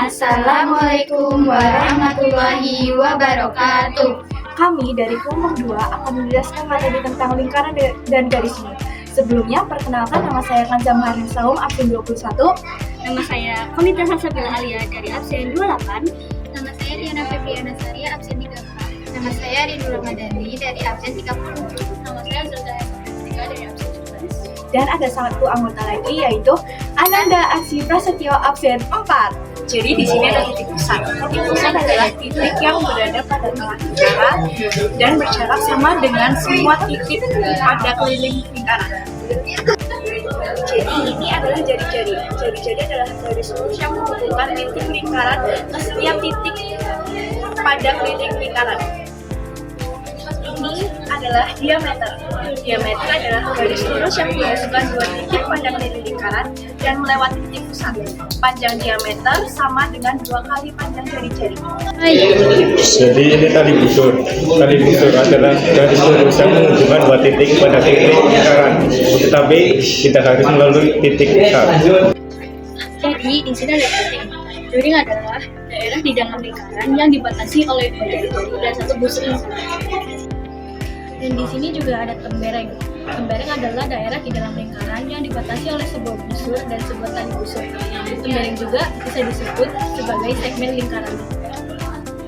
Assalamualaikum warahmatullahi wabarakatuh. Kami dari kelompok 2 akan menjelaskan materi tentang lingkaran dan garisnya. Sebelumnya, perkenalkan, nama saya Kanza Maharin Saum, absen 21. Nama saya Komita Salsabila Alia dari absen 28. Nama saya Diana Febriana Saria, absen 34. Nama saya Rindu Ramadhani dari absen 30. Nama saya Zulda Eka dari absen 11. Dan ada satu anggota lagi, yaitu Ananda Aksi Prasetyo, absen 4. Jadi di sini ada titik pusat. Titik pusat adalah titik yang berada pada tengah lingkaran dan berjarak sama dengan semua titik pada keliling lingkaran. Jadi ini adalah jari-jari. Jari-jari adalah garis lurus yang menghubungkan titik lingkaran ke setiap titik pada keliling lingkaran. Ini adalah diameter. Diameter adalah garis lurus yang menghubungkan dua titik pada keliling lingkaran dan melewati titik pusat. Panjang diameter sama dengan 2 kali panjang jari-jari. Jadi ini tali busur. Tali busur adalah garis lurus yang menghubungkan dua titik pada titik lingkaran, tetapi tidak harus melalui titik pusat. Jadi di sini ada titik. Ring adalah daerah di dalam lingkaran yang dibatasi oleh dua jari-jari dan satu busur lingkaran. Dan di sini juga ada tembereng. Tembereng adalah daerah di dalam lingkaran yang dibatasi oleh sebuah busur dan sebuah tali busur. Tembereng juga bisa disebut sebagai segmen lingkaran.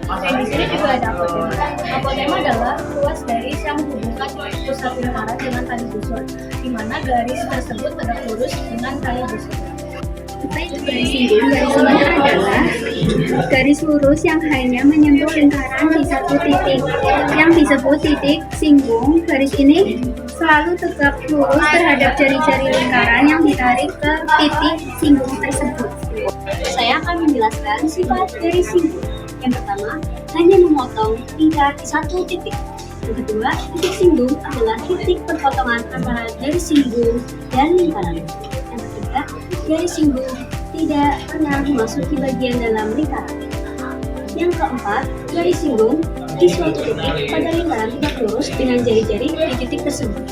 Dan di sini juga ada apotema. Apotema adalah ruas garis yang menghubungkan pusat lingkaran dengan tali busur, di mana garis tersebut tegak lurus dengan tali busur. Garis singgung adalah garis lurus yang hanya menyentuh lingkaran di satu titik yang disebut titik singgung. Garis ini selalu tegak lurus terhadap jari-jari lingkaran yang ditarik ke titik singgung tersebut. Saya akan menjelaskan sifat garis singgung. Yang pertama, hanya memotong lingkar di satu titik. Yang kedua, titik singgung adalah titik perpotongan antara garis singgung dan lingkaran. Yang ketiga, garis singgung tidak pernah memasuki bagian dalam lingkaran. Yang keempat, garis singgung di suatu titik pada lingkaran tegak lurus dengan jari-jari di titik tersebut.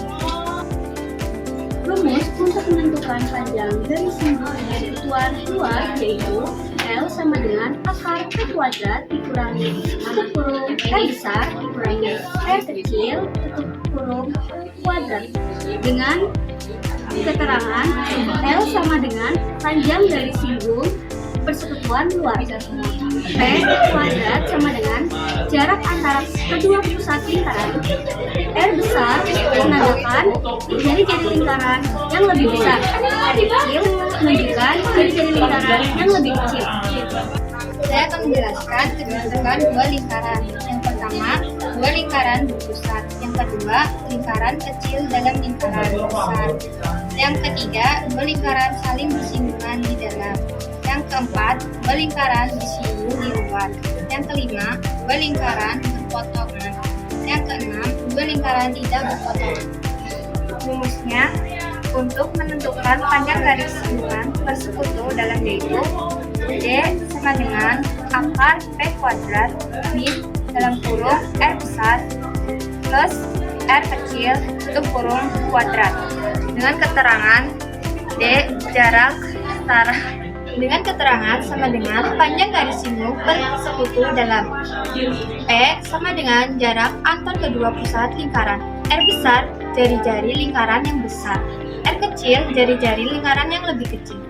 Rumus untuk menentukan panjang garis singgung dengan satuan luar yaitu L sama dengan akar P kuadrat dikurangi tutup kurung R besar dikurangi R kecil tutup kurung kuadrat, dengan keterangan L sama dengan panjang garis singgung persekutuan luar. P kuadrat sama dengan jarak antara kedua pusat lingkaran. R besar menandakan jari-jari lingkaran yang lebih besar. R kecil menunjukkan jari-jari lingkaran yang lebih kecil. Saya akan menjelaskan kedudukan dua lingkaran. Yang pertama, dua lingkaran berpusat. Yang kedua, lingkaran kecil dalam lingkaran besar. Yang ketiga, dua lingkaran saling bersinggungan di dalam. Yang keempat, dua lingkaran bersinggung di luar. Yang kelima, dua lingkaran berpotongan. Yang keenam, dua lingkaran tidak berpotongan. Rumusnya, untuk menentukan panjang garis singgungan persekutu dalam yaitu D sama dengan akar P kuadrat min dalam kurung R besar plus R kecil tutup kurung kuadrat, dengan keterangan D jarak setara dengan keterangan sama dengan panjang garis singgung persekutu dalam. P sama dengan jarak antar kedua pusat lingkaran. R besar jari-jari lingkaran yang besar. R kecil jari-jari lingkaran yang lebih kecil.